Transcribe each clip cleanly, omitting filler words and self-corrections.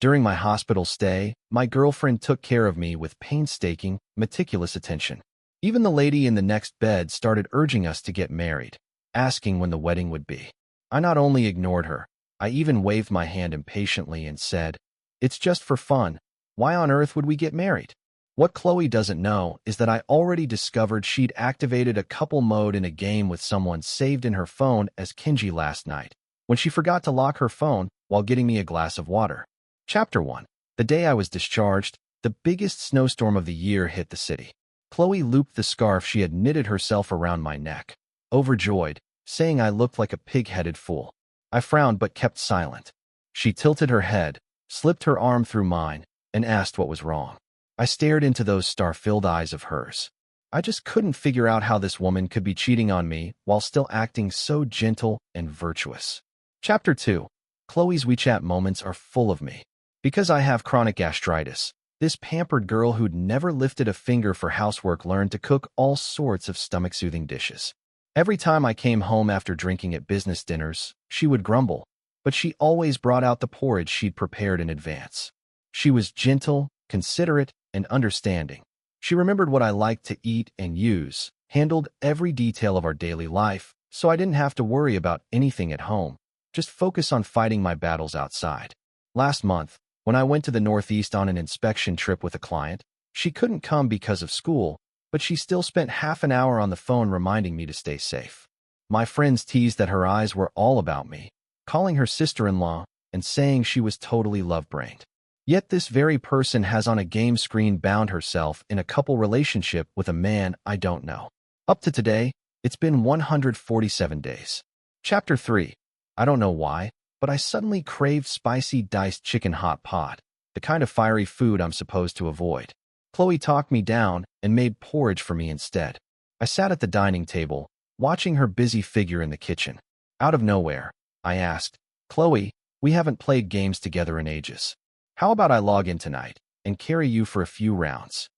During my hospital stay, my girlfriend took care of me with painstaking, meticulous attention. Even the lady in the next bed started urging us to get married, asking when the wedding would be. I not only ignored her, I even waved my hand impatiently and said, "It's just for fun. Why on earth would we get married?" What Chloe doesn't know is that I already discovered she'd activated a couple mode in a game with someone saved in her phone as Kinji last night, when she forgot to lock her phone while getting me a glass of water. Chapter 1. The day I was discharged, the biggest snowstorm of the year hit the city. Chloe looped the scarf she had knitted herself around my neck, overjoyed, saying I looked like a pig-headed fool. I frowned but kept silent. She tilted her head, slipped her arm through mine, and asked what was wrong. I stared into those star-filled eyes of hers. I just couldn't figure out how this woman could be cheating on me while still acting so gentle and virtuous. Chapter 2. Chloe's WeChat moments are full of me. Because I have chronic gastritis, this pampered girl who'd never lifted a finger for housework learned to cook all sorts of stomach-soothing dishes. Every time I came home after drinking at business dinners, she would grumble, but she always brought out the porridge she'd prepared in advance. She was gentle, considerate, and understanding. She remembered what I liked to eat and use, handled every detail of our daily life, so I didn't have to worry about anything at home, just focus on fighting my battles outside. Last month, when I went to the Northeast on an inspection trip with a client, she couldn't come because of school, but she still spent half an hour on the phone reminding me to stay safe. My friends teased that her eyes were all about me, calling her sister-in-law and saying she was totally love-brained. Yet this very person has on a game screen bound herself in a couple relationship with a man I don't know. Up to today, it's been 147 days. Chapter 3. I don't know why, but I suddenly craved spicy diced chicken hot pot, the kind of fiery food I'm supposed to avoid. Chloe talked me down and made porridge for me instead. I sat at the dining table, watching her busy figure in the kitchen. Out of nowhere, I asked, "Chloe, we haven't played games together in ages. How about I log in tonight and carry you for a few rounds?"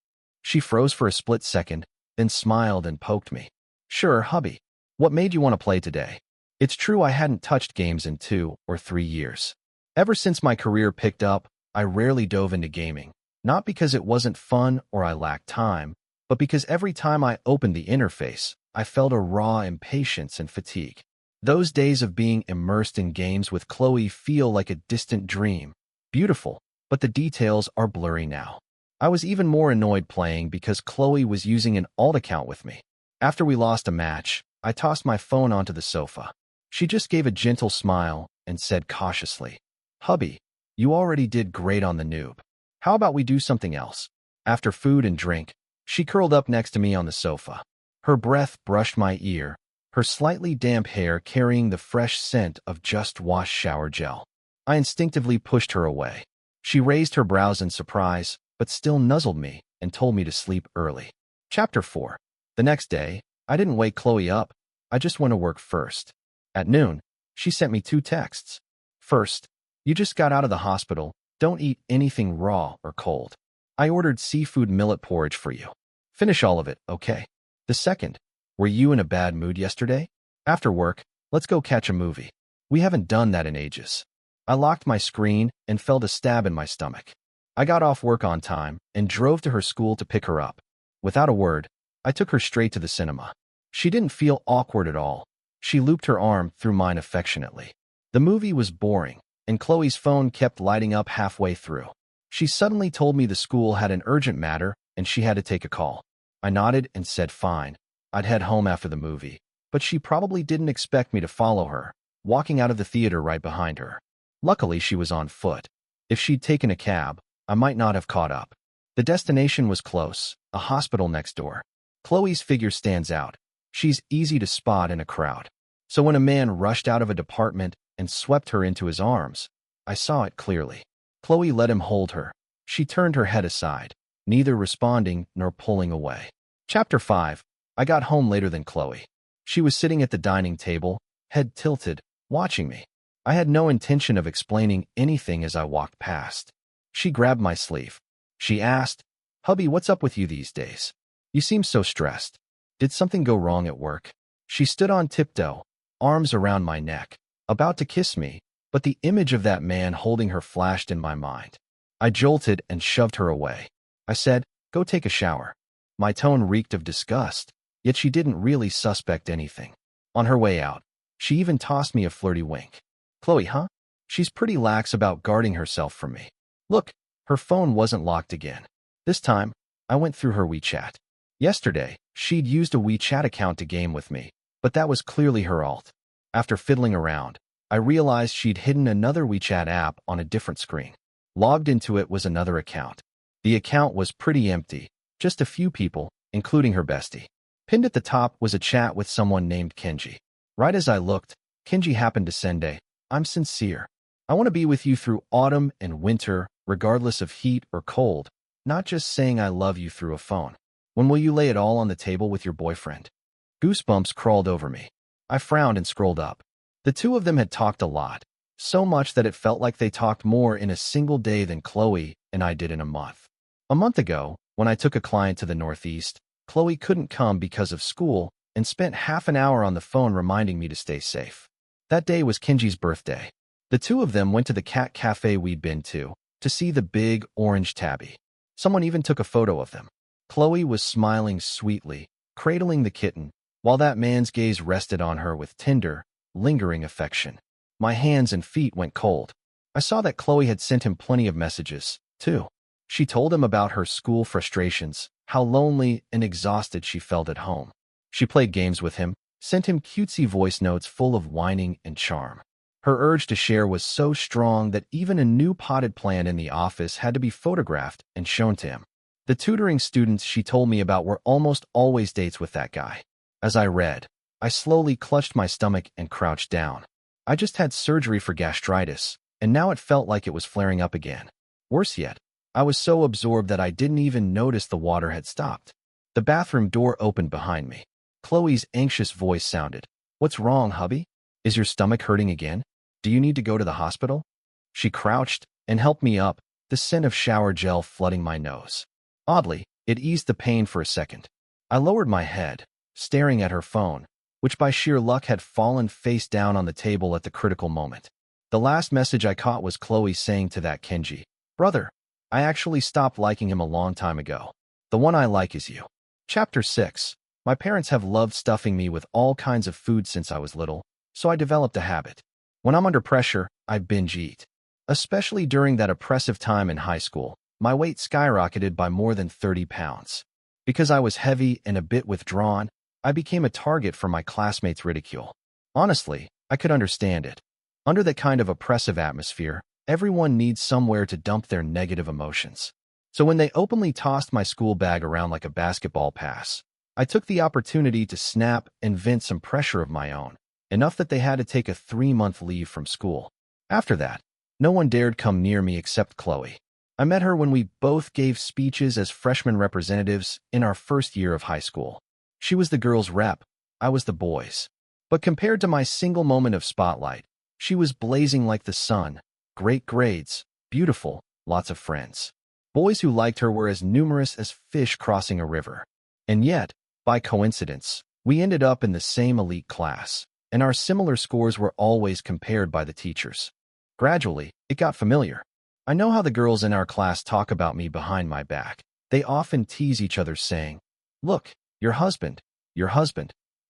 She froze for a split second, then smiled and poked me. "Sure, hubby. What made you want to play today?" It's true I hadn't touched games in 2 or 3 years. Ever since my career picked up, I rarely dove into gaming, not because it wasn't fun or I lacked time, but because every time I opened the interface, I felt a raw impatience and fatigue. Those days of being immersed in games with Chloe feel like a distant dream. Beautiful, but the details are blurry now. I was even more annoyed playing because Chloe was using an alt account with me. After we lost a match, I tossed my phone onto the sofa. She just gave a gentle smile and said cautiously, "Hubby, you already did great on the noob. How about we do something else?" After food and drink, she curled up next to me on the sofa. Her breath brushed my ear, her slightly damp hair carrying the fresh scent of just-washed shower gel. I instinctively pushed her away. She raised her brows in surprise, but still nuzzled me and told me to sleep early. Chapter 4. The next day, I didn't wake Chloe up. I just went to work first. At noon, she sent me 2 texts. First, "You just got out of the hospital. Don't eat anything raw or cold. I ordered seafood millet porridge for you. Finish all of it, okay?" The second, "Were you in a bad mood yesterday? After work, let's go catch a movie. We haven't done that in ages." I locked my screen and felt a stab in my stomach. I got off work on time and drove to her school to pick her up. Without a word, I took her straight to the cinema. She didn't feel awkward at all. She looped her arm through mine affectionately. The movie was boring, and Chloe's phone kept lighting up halfway through. She suddenly told me the school had an urgent matter and she had to take a call. I nodded and said fine. I'd head home after the movie, but she probably didn't expect me to follow her, walking out of the theater right behind her. Luckily, she was on foot. If she'd taken a cab, I might not have caught up. The destination was close, a hospital next door. Chloe's figure stands out. She's easy to spot in a crowd. So when a man rushed out of a department and swept her into his arms, I saw it clearly. Chloe let him hold her. She turned her head aside, neither responding nor pulling away. Chapter 5. I got home later than Chloe. She was sitting at the dining table, head tilted, watching me. I had no intention of explaining anything as I walked past. She grabbed my sleeve. She asked, "Hubby, what's up with you these days? You seem so stressed. Did something go wrong at work?" She stood on tiptoe, arms around my neck, about to kiss me, but the image of that man holding her flashed in my mind. I jolted and shoved her away. I said, "Go take a shower." My tone reeked of disgust, yet she didn't really suspect anything. On her way out, she even tossed me a flirty wink. "Chloe, huh? She's pretty lax about guarding herself from me." Look, her phone wasn't locked again. This time, I went through her WeChat. Yesterday, she'd used a WeChat account to game with me, but that was clearly her alt. After fiddling around, I realized she'd hidden another WeChat app on a different screen. Logged into it was another account. The account was pretty empty, just a few people, including her bestie. Pinned at the top was a chat with someone named Kenji. Right as I looked, Kenji happened to send a, "I'm sincere. I want to be with you through autumn and winter, regardless of heat or cold, not just saying I love you through a phone. When will you lay it all on the table with your boyfriend?" Goosebumps crawled over me. I frowned and scrolled up. The two of them had talked a lot, so much that it felt like they talked more in a single day than Chloe and I did in a month. A month ago, when I took a client to the Northeast, Chloe couldn't come because of school and spent half an hour on the phone reminding me to stay safe. That day was Kenji's birthday. The two of them went to the cat cafe we'd been to see the big orange tabby. Someone even took a photo of them. Chloe was smiling sweetly, cradling the kitten, while that man's gaze rested on her with tender, lingering affection. My hands and feet went cold. I saw that Chloe had sent him plenty of messages, too. She told him about her school frustrations, how lonely and exhausted she felt at home. She played games with him, sent him cutesy voice notes full of whining and charm. Her urge to share was so strong that even a new potted plant in the office had to be photographed and shown to him. The tutoring students she told me about were almost always dates with that guy. As I read, I slowly clutched my stomach and crouched down. I just had surgery for gastritis, and now it felt like it was flaring up again. Worse yet, I was so absorbed that I didn't even notice the water had stopped. The bathroom door opened behind me. Chloe's anxious voice sounded. "What's wrong, hubby? Is your stomach hurting again? Do you need to go to the hospital?" She crouched and helped me up, the scent of shower gel flooding my nose. Oddly, it eased the pain for a second. I lowered my head, staring at her phone, which by sheer luck had fallen face down on the table at the critical moment. The last message I caught was Chloe saying to that Kenji, "Brother, I actually stopped liking him a long time ago. The one I like is you." Chapter 6. My parents have loved stuffing me with all kinds of food since I was little, so I developed a habit. When I'm under pressure, I binge eat. Especially during that oppressive time in high school, my weight skyrocketed by more than 30 pounds. Because I was heavy and a bit withdrawn, I became a target for my classmates' ridicule. Honestly, I could understand it. Under that kind of oppressive atmosphere, everyone needs somewhere to dump their negative emotions. So when they openly tossed my school bag around like a basketball pass, I took the opportunity to snap and vent some pressure of my own, enough that they had to take a 3-month leave from school. After that, no one dared come near me except Chloe. I met her when we both gave speeches as freshman representatives in our first year of high school. She was the girls' rep, I was the boys'. But compared to my single moment of spotlight, she was blazing like the sun, great grades, beautiful, lots of friends. Boys who liked her were as numerous as fish crossing a river. And yet, by coincidence, we ended up in the same elite class, and our similar scores were always compared by the teachers. Gradually, it got familiar. I know how the girls in our class talk about me behind my back. They often tease each other saying, "Look, your husband,"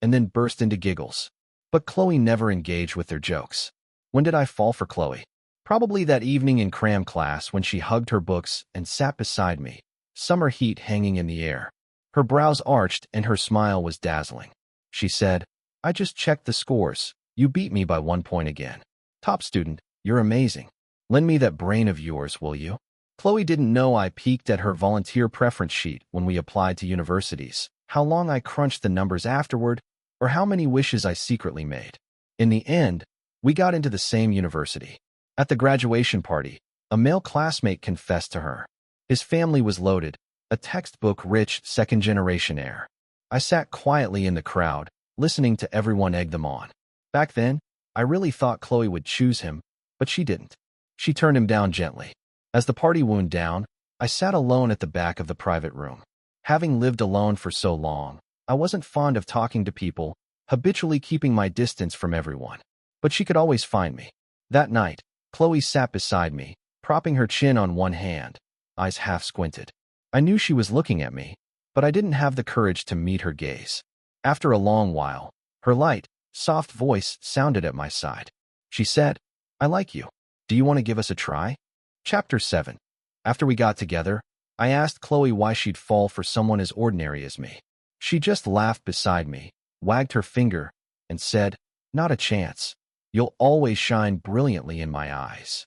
and then burst into giggles. But Chloe never engaged with their jokes. When did I fall for Chloe? Probably that evening in cram class when she hugged her books and sat beside me, summer heat hanging in the air. Her brows arched and her smile was dazzling. She said, "I just checked the scores. You beat me by 1 point again. Top student, you're amazing. Lend me that brain of yours, will you?" Chloe didn't know I peeked at her volunteer preference sheet when we applied to universities, how long I crunched the numbers afterward, or how many wishes I secretly made. In the end, we got into the same university. At the graduation party, a male classmate confessed to her. His family was loaded, a textbook-rich second-generation heir. I sat quietly in the crowd, listening to everyone egg them on. Back then, I really thought Chloe would choose him, but she didn't. She turned him down gently. As the party wound down, I sat alone at the back of the private room. Having lived alone for so long, I wasn't fond of talking to people, habitually keeping my distance from everyone. But she could always find me. That night, Chloe sat beside me, propping her chin on one hand, eyes half squinted. I knew she was looking at me, but I didn't have the courage to meet her gaze. After a long while, her light, soft voice sounded at my side. She said, "I like you. Do you want to give us a try?" Chapter 7. After we got together, I asked Chloe why she'd fall for someone as ordinary as me. She just laughed beside me, wagged her finger, and said, "Not a chance. You'll always shine brilliantly in my eyes."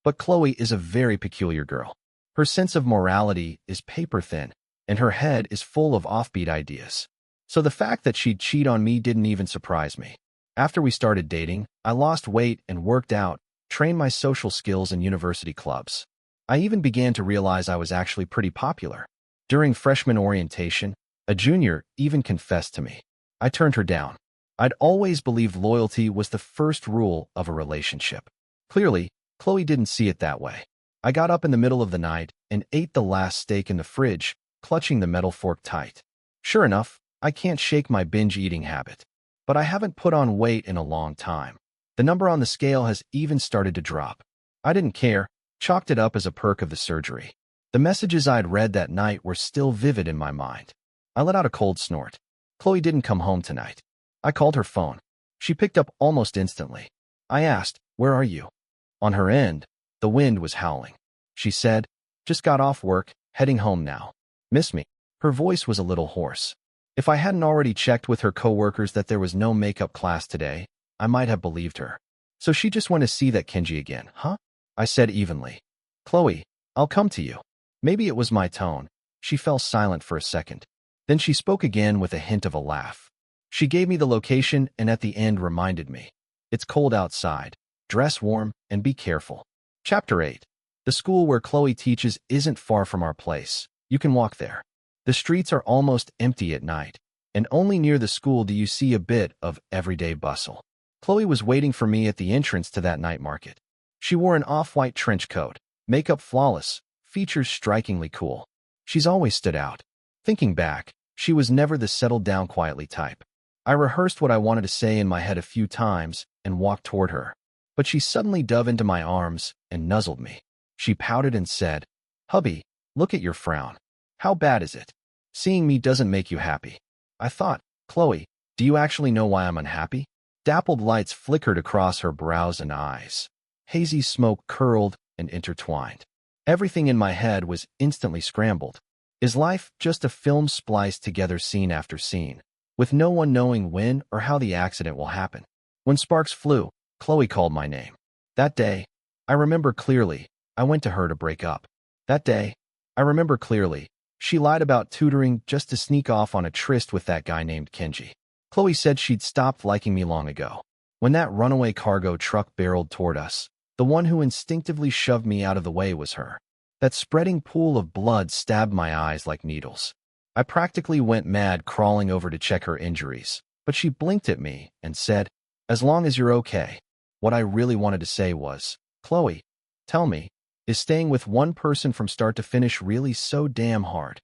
But Chloe is a very peculiar girl. Her sense of morality is paper-thin, and her head is full of offbeat ideas. So the fact that she'd cheat on me didn't even surprise me. After we started dating, I lost weight and worked out, trained my social skills in university clubs. I even began to realize I was actually pretty popular. During freshman orientation, a junior even confessed to me. I turned her down. I'd always believed loyalty was the first rule of a relationship. Clearly, Chloe didn't see it that way. I got up in the middle of the night and ate the last steak in the fridge, clutching the metal fork tight. Sure enough, I can't shake my binge-eating habit. But I haven't put on weight in a long time. The number on the scale has even started to drop. I didn't care, chalked it up as a perk of the surgery. The messages I'd read that night were still vivid in my mind. I let out a cold snort. Chloe didn't come home tonight. I called her phone. She picked up almost instantly. I asked, "Where are you?" On her end, the wind was howling. She said, "Just got off work, heading home now. Miss me?" Her voice was a little hoarse. If I hadn't already checked with her coworkers that there was no makeup class today, I might have believed her. "So she just went to see that Kenji again, huh?" I said evenly. "Chloe, I'll come to you." Maybe it was my tone. She fell silent for a second. Then she spoke again with a hint of a laugh. She gave me the location and at the end reminded me. "It's cold outside. Dress warm and be careful." Chapter 8. The school where Chloe teaches isn't far from our place. You can walk there. The streets are almost empty at night, and only near the school do you see a bit of everyday bustle. Chloe was waiting for me at the entrance to that night market. She wore an off-white trench coat, makeup flawless, features strikingly cool. She's always stood out. Thinking back, she was never the settled-down quietly type. I rehearsed what I wanted to say in my head a few times and walked toward her. But she suddenly dove into my arms and nuzzled me. She pouted and said, "Hubby, look at your frown. How bad is it? Seeing me doesn't make you happy." I thought, "Chloe, do you actually know why I'm unhappy?" Dappled lights flickered across her brows and eyes. Hazy smoke curled and intertwined. Everything in my head was instantly scrambled. Is life just a film spliced together scene after scene, with no one knowing when or how the accident will happen? When sparks flew, Chloe called my name. That day, I remember clearly, I went to her to break up. That day, I remember clearly, she lied about tutoring just to sneak off on a tryst with that guy named Kenji. Chloe said she'd stopped liking me long ago. When that runaway cargo truck barreled toward us, the one who instinctively shoved me out of the way was her. That spreading pool of blood stabbed my eyes like needles. I practically went mad crawling over to check her injuries, but she blinked at me and said, "As long as you're okay." What I really wanted to say was, "Chloe, tell me, is staying with one person from start to finish really so damn hard?"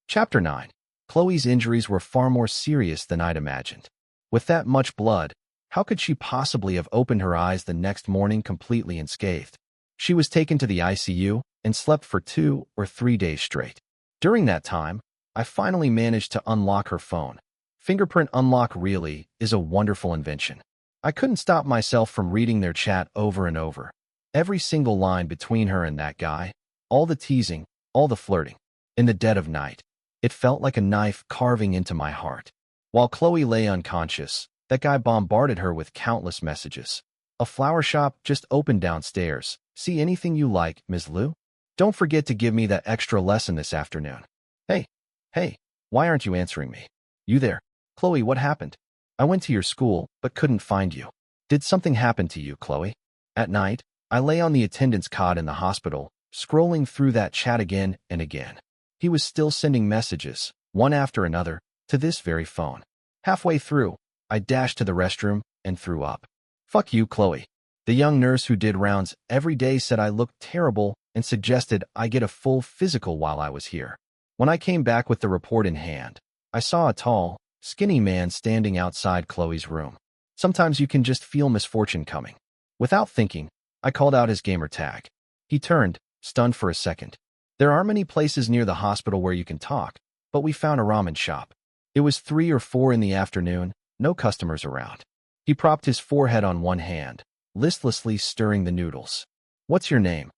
Chapter 9. Chloe's injuries were far more serious than I'd imagined. With that much blood, how could she possibly have opened her eyes the next morning completely unscathed? She was taken to the ICU and slept for 2 or 3 days straight. During that time, I finally managed to unlock her phone. Fingerprint unlock really is a wonderful invention. I couldn't stop myself from reading their chat over and over. Every single line between her and that guy, all the teasing, all the flirting. In the dead of night, it felt like a knife carving into my heart. While Chloe lay unconscious, that guy bombarded her with countless messages. "A flower shop just opened downstairs. See anything you like, Ms. Liu? Don't forget to give me that extra lesson this afternoon. Hey, why aren't you answering me? You there? Chloe, what happened? I went to your school, but couldn't find you. Did something happen to you, Chloe?" At night, I lay on the attendant's cot in the hospital, scrolling through that chat again and again. He was still sending messages, one after another, to this very phone. Halfway through, I dashed to the restroom and threw up. "Fuck you, Chloe." The young nurse who did rounds every day said I looked terrible and suggested I get a full physical while I was here. When I came back with the report in hand, I saw a tall, skinny man standing outside Chloe's room. Sometimes you can just feel misfortune coming. Without thinking, I called out his gamer tag. He turned, stunned for a second. There aren't many places near the hospital where you can talk, but we found a ramen shop. It was 3 or 4 in the afternoon, no customers around. He propped his forehead on one hand, listlessly stirring the noodles. What's your name?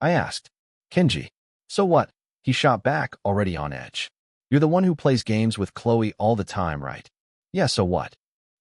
I asked. Kenji. So what? He shot back, already on edge. You're the one who plays games with Chloe all the time, right? Yeah, so what?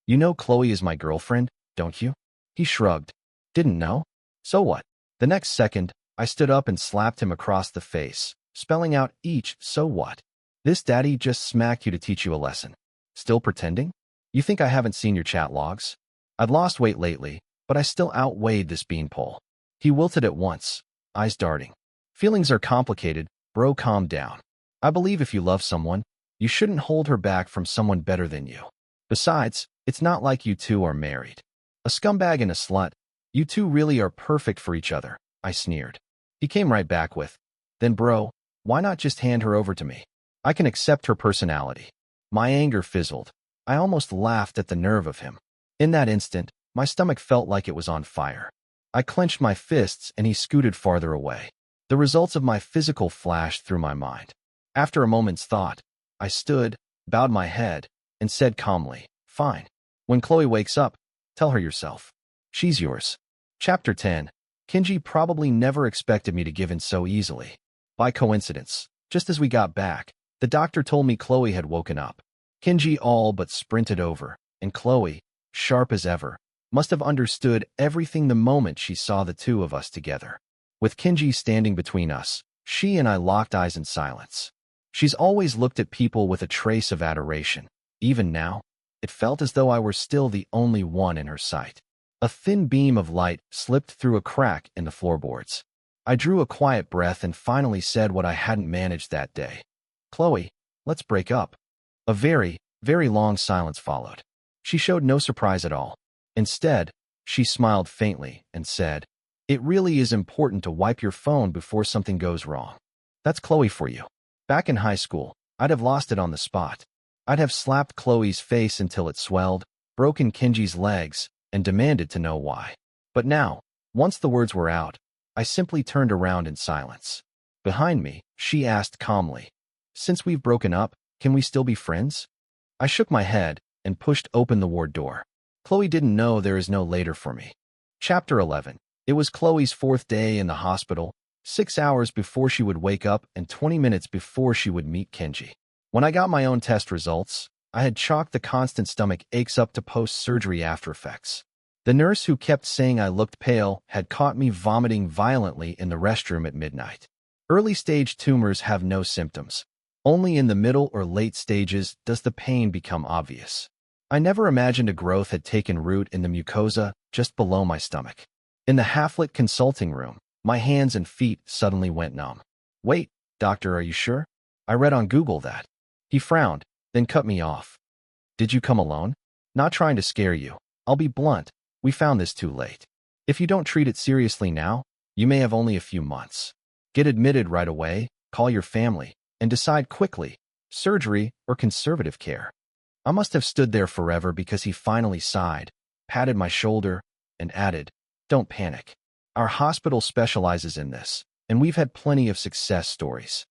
You know Chloe is my girlfriend, don't you? He shrugged. Didn't know? So what? The next second, I stood up and slapped him across the face, spelling out each so what. This daddy just smacked you to teach you a lesson. Still pretending? You think I haven't seen your chat logs? I'd lost weight lately, but I still outweighed this beanpole. He wilted at once, eyes darting. Feelings are complicated, bro, calm down. I believe if you love someone, you shouldn't hold her back from someone better than you. Besides, it's not like you two are married. A scumbag and a slut, you two really are perfect for each other, I sneered. He came right back with, then bro, why not just hand her over to me? I can accept her personality. My anger fizzled. I almost laughed at the nerve of him. In that instant, my stomach felt like it was on fire. I clenched my fists and he scooted farther away. The results of my physical flashed through my mind. After a moment's thought, I stood, bowed my head, and said calmly, fine. When Chloe wakes up, tell her yourself. She's yours. Chapter 10. Kenji probably never expected me to give in so easily. By coincidence, just as we got back, the doctor told me Chloe had woken up. Kenji all but sprinted over, and Chloe, sharp as ever, must have understood everything the moment she saw the two of us together. With Kenji standing between us, she and I locked eyes in silence. She's always looked at people with a trace of adoration. Even now, it felt as though I were still the only one in her sight. A thin beam of light slipped through a crack in the floorboards. I drew a quiet breath and finally said what I hadn't managed that day. Chloe, let's break up. A very, very long silence followed. She showed no surprise at all. Instead, she smiled faintly and said, it really is important to wipe your phone before something goes wrong. That's Chloe for you. Back in high school, I'd have lost it on the spot. I'd have slapped Chloe's face until it swelled, broken Kenji's legs, and demanded to know why. But now, once the words were out, I simply turned around in silence. Behind me, she asked calmly, since we've broken up, can we still be friends? I shook my head and pushed open the ward door. Chloe didn't know there is no later for me. Chapter 11. It was Chloe's 4th day in the hospital, 6 hours before she would wake up and 20 minutes before she would meet Kenji. When I got my own test results, I had chalked the constant stomach aches up to post-surgery after effects. The nurse who kept saying I looked pale had caught me vomiting violently in the restroom at midnight. Early-stage tumors have no symptoms. Only in the middle or late stages does the pain become obvious. I never imagined a growth had taken root in the mucosa just below my stomach. In the half-lit consulting room, my hands and feet suddenly went numb. Wait, doctor, are you sure? I read on Google that. He frowned, then cut me off. Did you come alone? Not trying to scare you. I'll be blunt. We found this too late. If you don't treat it seriously now, you may have only a few months. Get admitted right away, call your family, and decide quickly, surgery or conservative care. I must have stood there forever because he finally sighed, patted my shoulder, and added, don't panic. Our hospital specializes in this, and we've had plenty of success stories.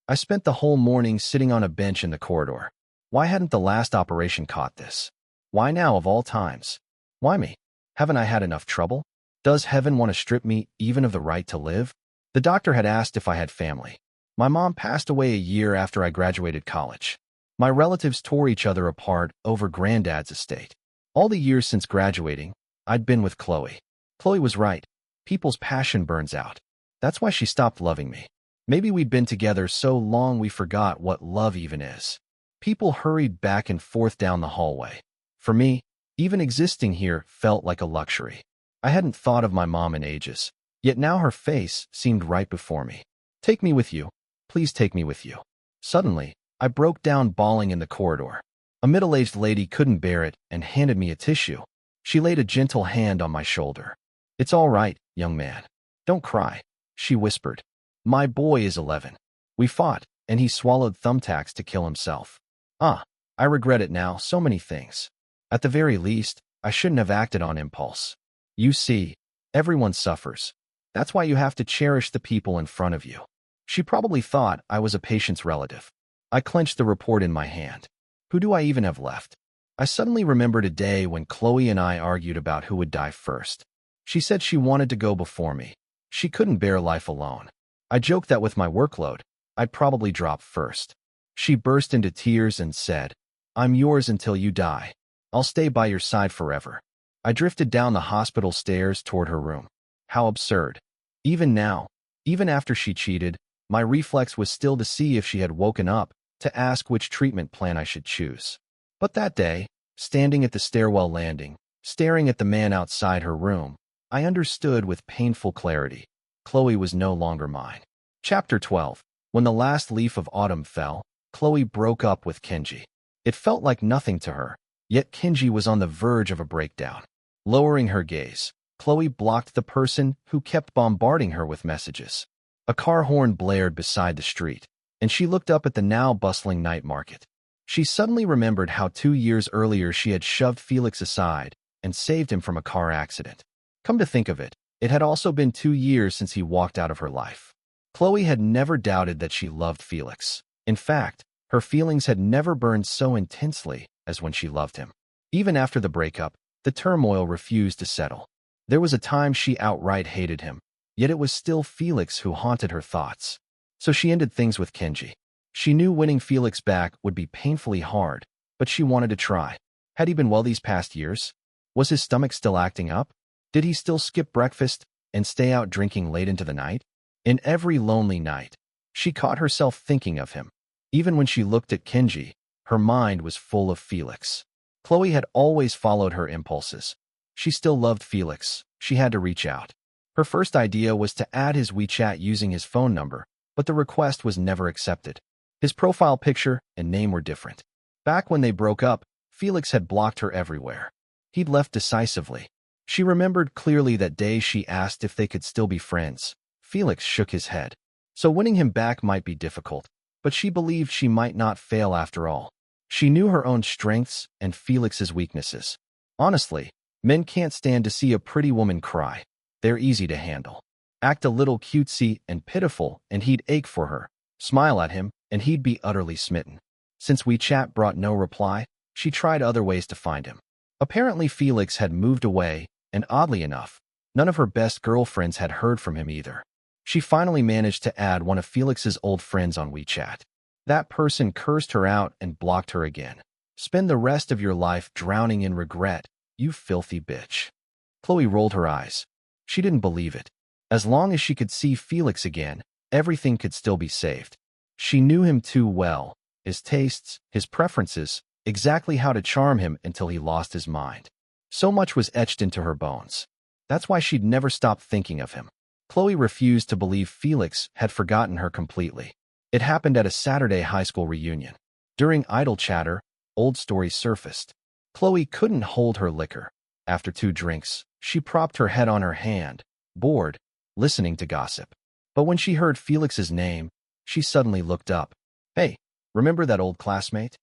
I spent the whole morning sitting on a bench in the corridor. Why hadn't the last operation caught this? Why now of all times? Why me? Haven't I had enough trouble? Does heaven want to strip me even of the right to live? The doctor had asked if I had family. My mom passed away a year after I graduated college. My relatives tore each other apart over granddad's estate. All the years since graduating, I'd been with Chloe. Chloe was right. People's passion burns out. That's why she stopped loving me. Maybe we'd been together so long we forgot what love even is. People hurried back and forth down the hallway. For me, even existing here felt like a luxury. I hadn't thought of my mom in ages, yet now her face seemed right before me. Take me with you. Please take me with you. Suddenly, I broke down bawling in the corridor. A middle-aged lady couldn't bear it and handed me a tissue. She laid a gentle hand on my shoulder. It's all right, young man. Don't cry, she whispered. My boy is 11. We fought, and he swallowed thumbtacks to kill himself. I regret it now, so many things. At the very least, I shouldn't have acted on impulse. You see, Everyone suffers. That's why you have to cherish the people in front of you. She probably thought I was a patient's relative. I clenched the report in my hand. Who do I even have left? I suddenly remembered a day when Chloe and I argued about who would die first. She said she wanted to go before me. She couldn't bear life alone. I joked that with my workload, I'd probably drop first. She burst into tears and said, "I'm yours until you die. I'll stay by your side forever." I drifted down the hospital stairs toward her room. How absurd. Even now, even after she cheated, my reflex was still to see if she had woken up, to ask which treatment plan I should choose. But that day, standing at the stairwell landing, staring at the man outside her room, I understood with painful clarity. Chloe was no longer mine. Chapter 12. When the last leaf of autumn fell, Chloe broke up with Kenji. It felt like nothing to her, yet Kenji was on the verge of a breakdown. Lowering her gaze, Chloe blocked the person who kept bombarding her with messages. A car horn blared beside the street, and she looked up at the now bustling night market. She suddenly remembered how 2 years earlier she had shoved Felix aside and saved him from a car accident. Come to think of it, it had also been 2 years since he walked out of her life. Chloe had never doubted that she loved Felix. In fact, her feelings had never burned so intensely as when she loved him. Even after the breakup, the turmoil refused to settle. There was a time she outright hated him, yet it was still Felix who haunted her thoughts. So she ended things with Kenji. She knew winning Felix back would be painfully hard, but she wanted to try. Had he been well these past years? Was his stomach still acting up? Did he still skip breakfast and stay out drinking late into the night? In every lonely night, she caught herself thinking of him. Even when she looked at Kenji, her mind was full of Felix. Chloe had always followed her impulses. She still loved Felix. She had to reach out. Her first idea was to add his WeChat using his phone number, but the request was never accepted. His profile picture and name were different. Back when they broke up, Felix had blocked her everywhere. He'd left decisively. She remembered clearly that day she asked if they could still be friends. Felix shook his head. So winning him back might be difficult, but she believed she might not fail after all. She knew her own strengths and Felix's weaknesses. Honestly, men can't stand to see a pretty woman cry. They're easy to handle. Act a little cutesy and pitiful, and he'd ache for her. Smile at him, and he'd be utterly smitten. Since WeChat brought no reply, she tried other ways to find him. Apparently Felix had moved away, and oddly enough, none of her best girlfriends had heard from him either. She finally managed to add one of Felix's old friends on WeChat. That person cursed her out and blocked her again. Spend the rest of your life drowning in regret, you filthy bitch. Chloe rolled her eyes. She didn't believe it. As long as she could see Felix again, everything could still be saved. She knew him too well, his tastes, his preferences, exactly how to charm him until he lost his mind. So much was etched into her bones. That's why she'd never stop thinking of him. Chloe refused to believe Felix had forgotten her completely. It happened at a Saturday high school reunion. During idle chatter, old stories surfaced. Chloe couldn't hold her liquor. After 2 drinks, she propped her head on her hand, bored, listening to gossip. But when she heard Felix's name, she suddenly looked up. "Hey, remember that old classmate?"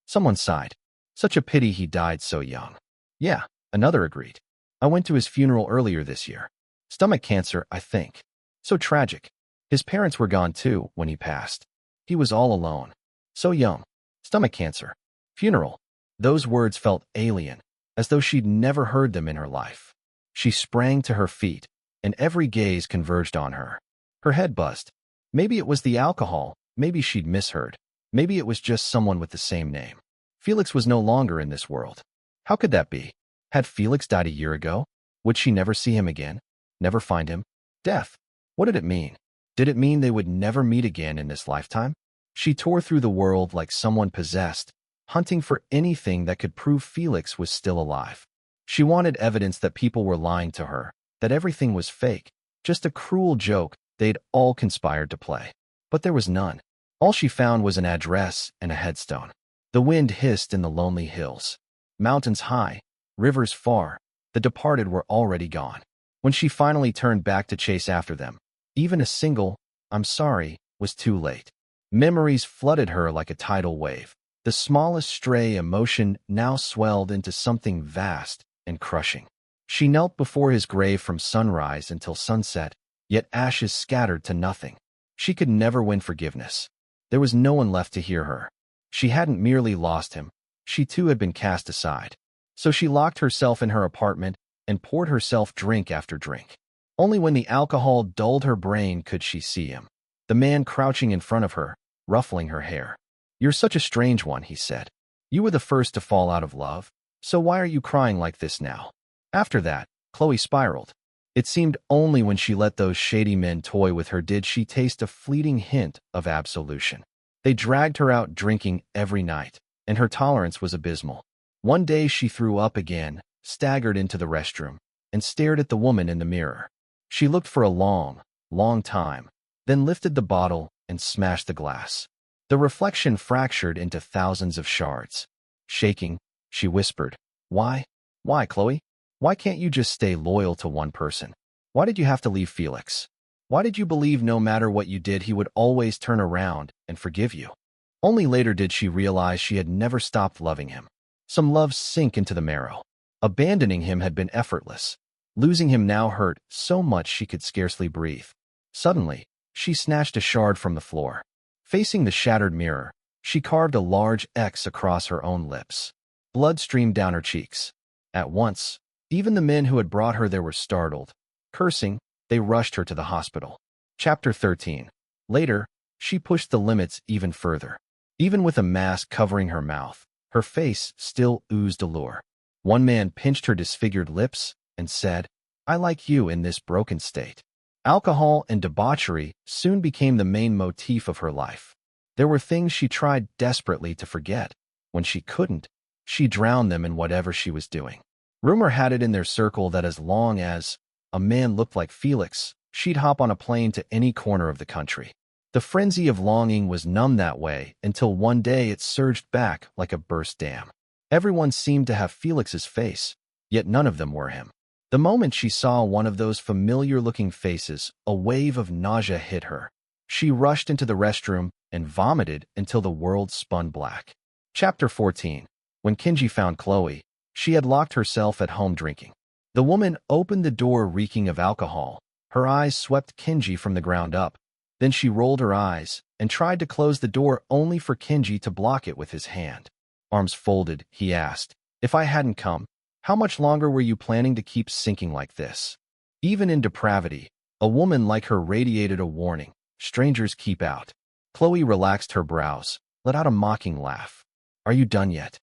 Someone sighed. "Such a pity he died so young." "Yeah," another agreed. "I went to his funeral earlier this year. Stomach cancer, I think. So tragic. His parents were gone too when he passed. He was all alone. So young. Stomach cancer. Funeral." Those words felt alien, as though she'd never heard them in her life. She sprang to her feet, and every gaze converged on her. Her head buzzed. Maybe it was the alcohol, maybe she'd misheard. Maybe it was just someone with the same name. Felix was no longer in this world. How could that be? Had Felix died a year ago? Would she never see him again? Never find him? Death. What did it mean? Did it mean they would never meet again in this lifetime? She tore through the world like someone possessed, hunting for anything that could prove Felix was still alive. She wanted evidence that people were lying to her, that everything was fake, just a cruel joke they'd all conspired to play. But there was none. All she found was an address and a headstone. The wind hissed in the lonely hills. Mountains high, rivers far, the departed were already gone. When she finally turned back to chase after them, even a single, "I'm sorry," was too late. Memories flooded her like a tidal wave. The smallest stray emotion now swelled into something vast and crushing. She knelt before his grave from sunrise until sunset, yet ashes scattered to nothing. She could never win forgiveness. There was no one left to hear her. She hadn't merely lost him. She too had been cast aside. So she locked herself in her apartment and poured herself drink after drink. Only when the alcohol dulled her brain could she see him. The man crouching in front of her, ruffling her hair. "You're such a strange one," he said. "You were the first to fall out of love, so why are you crying like this now?" After that, Chloe spiraled. It seemed only when she let those shady men toy with her did she taste a fleeting hint of absolution. They dragged her out drinking every night, and her tolerance was abysmal. One day she threw up again, staggered into the restroom, and stared at the woman in the mirror. She looked for a long, long time, then lifted the bottle and smashed the glass. The reflection fractured into thousands of shards. Shaking, she whispered, "Why? Why, Chloe? Why can't you just stay loyal to one person? Why did you have to leave Felix? Why did you believe no matter what you did he would always turn around and forgive you?" Only later did she realize she had never stopped loving him. Some love sink into the marrow. Abandoning him had been effortless. Losing him now hurt so much she could scarcely breathe. Suddenly, she snatched a shard from the floor. Facing the shattered mirror, she carved a large X across her own lips. Blood streamed down her cheeks. At once, even the men who had brought her there were startled. Cursing, they rushed her to the hospital. Chapter 13. Later, she pushed the limits even further. Even with a mask covering her mouth, her face still oozed allure. One man pinched her disfigured lips and said, "I like you in this broken state." Alcohol and debauchery soon became the main motif of her life. There were things she tried desperately to forget. When she couldn't, she drowned them in whatever she was doing. Rumor had it in their circle that as long as a man looked like Felix, she'd hop on a plane to any corner of the country. The frenzy of longing was numb that way until one day it surged back like a burst dam. Everyone seemed to have Felix's face, yet none of them were him. The moment she saw one of those familiar-looking faces, a wave of nausea hit her. She rushed into the restroom and vomited until the world spun black. Chapter 14. When Kenji found Chloe, she had locked herself at home drinking. The woman opened the door reeking of alcohol. Her eyes swept Kenji from the ground up. Then she rolled her eyes and tried to close the door only for Kenji to block it with his hand. Arms folded, he asked, "If I hadn't come, how much longer were you planning to keep sinking like this?" Even in depravity, a woman like her radiated a warning. Strangers keep out. Chloe relaxed her brows, let out a mocking laugh. "Are you done yet?"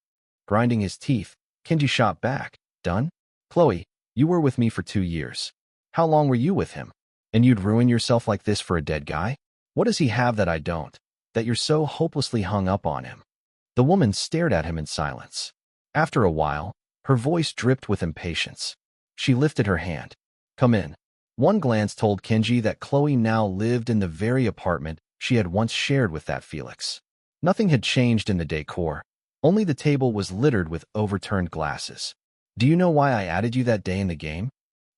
Grinding his teeth, Kenji shot back. "Done? Chloe, you were with me for 2 years. How long were you with him? And you'd ruin yourself like this for a dead guy? What does he have that I don't, that you're so hopelessly hung up on him?" The woman stared at him in silence. After a while, her voice dripped with impatience. She lifted her hand. "Come in." One glance told Kenji that Chloe now lived in the very apartment she had once shared with that Felix. Nothing had changed in the decor. Only the table was littered with overturned glasses. "Do you know why I added you that day in the game?"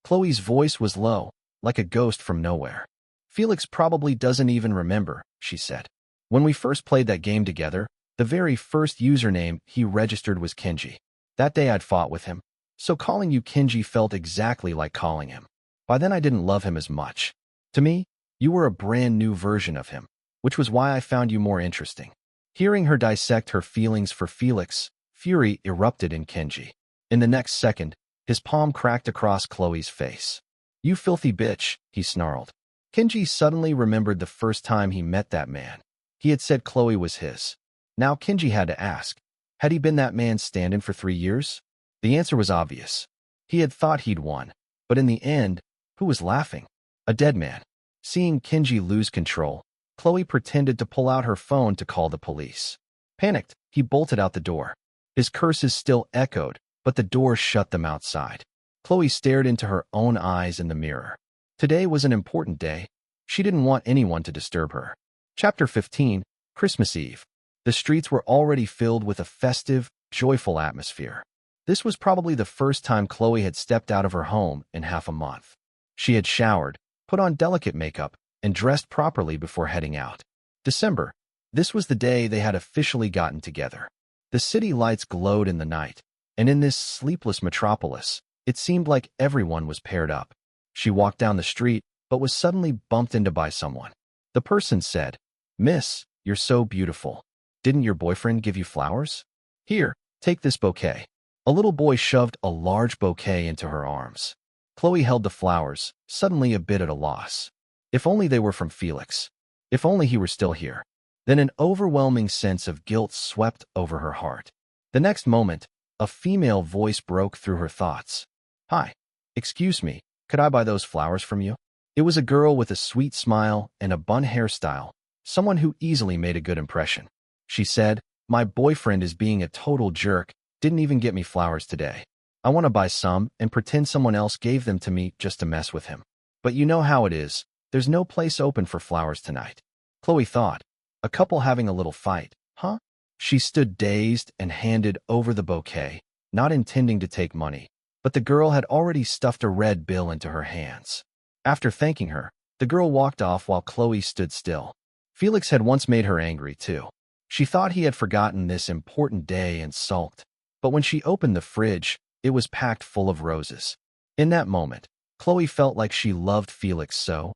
Chloe's voice was low, like a ghost from nowhere. "Felix probably doesn't even remember," she said. "When we first played that game together, the very first username he registered was Kenji. That day I'd fought with him, so calling you Kenji felt exactly like calling him. By then I didn't love him as much. To me, you were a brand new version of him, which was why I found you more interesting." Hearing her dissect her feelings for Felix, fury erupted in Kenji. In the next second, his palm cracked across Chloe's face. "You filthy bitch," he snarled. Kenji suddenly remembered the first time he met that man. He had said Chloe was his. Now Kenji had to ask, had he been that man's stand-in for 3 years? The answer was obvious. He had thought he'd won, but in the end, who was laughing? A dead man. Seeing Kenji lose control, Chloe pretended to pull out her phone to call the police. Panicked, he bolted out the door. His curses still echoed, but the door shut them outside. Chloe stared into her own eyes in the mirror. Today was an important day. She didn't want anyone to disturb her. Chapter 15. Christmas Eve. The streets were already filled with a festive, joyful atmosphere. This was probably the first time Chloe had stepped out of her home in half a month. She had showered, put on delicate makeup, and dressed properly before heading out. December. This was the day they had officially gotten together. The city lights glowed in the night, and in this sleepless metropolis, It seemed like everyone was paired up. She walked down the street, but was suddenly bumped into by someone. The person said, "Miss, you're so beautiful. Didn't your boyfriend give you flowers? Here, take this bouquet." A little boy shoved a large bouquet into her arms. Chloe held the flowers, suddenly a bit at a loss. If only they were from Felix. If only he were still here. Then an overwhelming sense of guilt swept over her heart. The next moment, a female voice broke through her thoughts. "Hi. Excuse me, could I buy those flowers from you?" It was a girl with a sweet smile and a bun hairstyle, someone who easily made a good impression. She said, "My boyfriend is being a total jerk, didn't even get me flowers today. I want to buy some and pretend someone else gave them to me just to mess with him. But you know how it is, there's no place open for flowers tonight." Chloe thought, a couple having a little fight, huh? She stood dazed and handed over the bouquet, not intending to take money, but the girl had already stuffed a red bill into her hands. After thanking her, the girl walked off while Chloe stood still. Felix had once made her angry too. She thought he had forgotten this important day and sulked. But when she opened the fridge, it was packed full of roses. In that moment, Chloe felt like she loved Felix so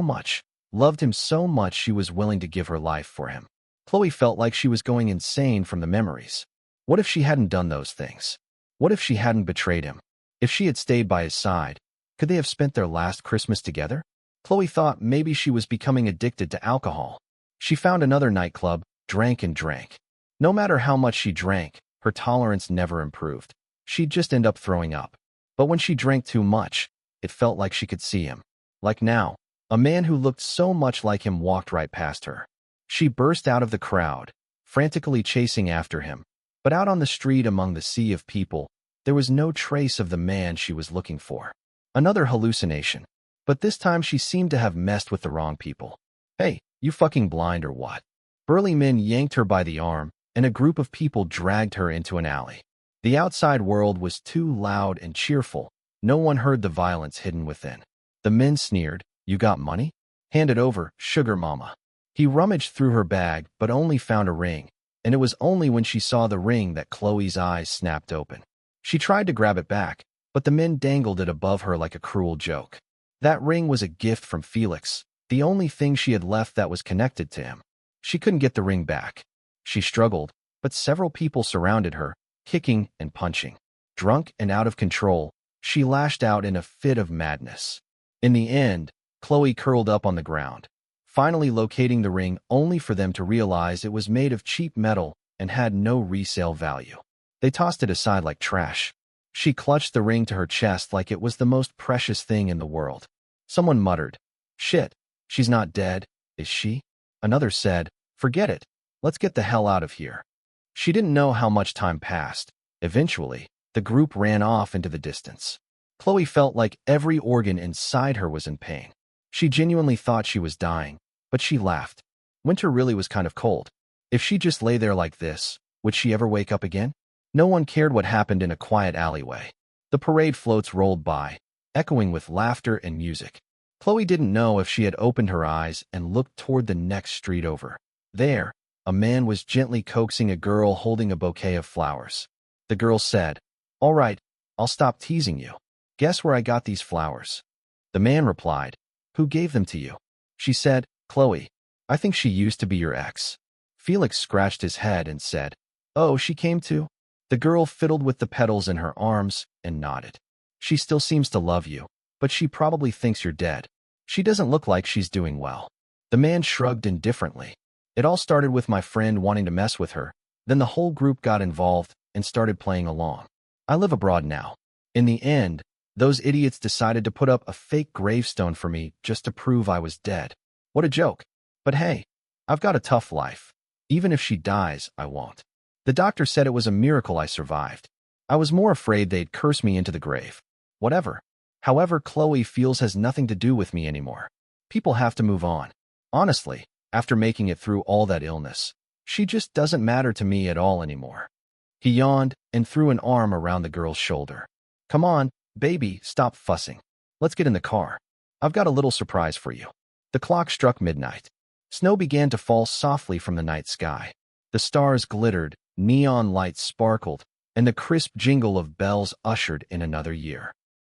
much. Loved him so much she was willing to give her life for him. Chloe felt like she was going insane from the memories. What if she hadn't done those things? What if she hadn't betrayed him? If she had stayed by his side, could they have spent their last Christmas together? Chloe thought maybe she was becoming addicted to alcohol. She found another nightclub, drank and drank. No matter how much she drank, her tolerance never improved. She'd just end up throwing up. But when she drank too much, it felt like she could see him. Like now, a man who looked so much like him walked right past her. She burst out of the crowd, frantically chasing after him. But out on the street among the sea of people, there was no trace of the man she was looking for. Another hallucination. But this time she seemed to have messed with the wrong people. "Hey, you fucking blind or what?" Burly men yanked her by the arm, and a group of people dragged her into an alley. The outside world was too loud and cheerful. No one heard the violence hidden within. The men sneered, "You got money? Hand it over, sugar mama." He rummaged through her bag but only found a ring, and it was only when she saw the ring that Chloe's eyes snapped open. She tried to grab it back, but the men dangled it above her like a cruel joke. That ring was a gift from Felix, the only thing she had left that was connected to him. She couldn't get the ring back. She struggled, but several people surrounded her, kicking and punching. Drunk and out of control, she lashed out in a fit of madness. In the end, Chloe curled up on the ground, finally locating the ring only for them to realize it was made of cheap metal and had no resale value. They tossed it aside like trash. She clutched the ring to her chest like it was the most precious thing in the world. Someone muttered, "Shit, she's not dead, is she?" Another said, "Forget it, let's get the hell out of here." She didn't know how much time passed. Eventually, the group ran off into the distance. Chloe felt like every organ inside her was in pain. She genuinely thought she was dying, but she laughed. Winter really was kind of cold. If she just lay there like this, would she ever wake up again? No one cared what happened in a quiet alleyway. The parade floats rolled by, echoing with laughter and music. Chloe didn't know if she had opened her eyes and looked toward the next street over. There, a man was gently coaxing a girl holding a bouquet of flowers. The girl said, "All right, I'll stop teasing you. Guess where I got these flowers?" The man replied, "Who gave them to you?" She said, "Chloe, I think she used to be your ex." Felix scratched his head and said, "Oh, she came too?" The girl fiddled with the petals in her arms and nodded. "She still seems to love you, but she probably thinks you're dead. She doesn't look like she's doing well." The man shrugged indifferently. "It all started with my friend wanting to mess with her. Then the whole group got involved and started playing along. I live abroad now. In the end, those idiots decided to put up a fake gravestone for me just to prove I was dead. What a joke. But hey, I've got a tough life. Even if she dies, I won't. The doctor said it was a miracle I survived. I was more afraid they'd curse me into the grave. Whatever. However, Chloe feels has nothing to do with me anymore. People have to move on. Honestly, after making it through all that illness, she just doesn't matter to me at all anymore." He yawned and threw an arm around the girl's shoulder. "Come on, baby, stop fussing. Let's get in the car. I've got a little surprise for you." The clock struck midnight. Snow began to fall softly from the night sky. The stars glittered, neon lights sparkled, and the crisp jingle of bells ushered in another year.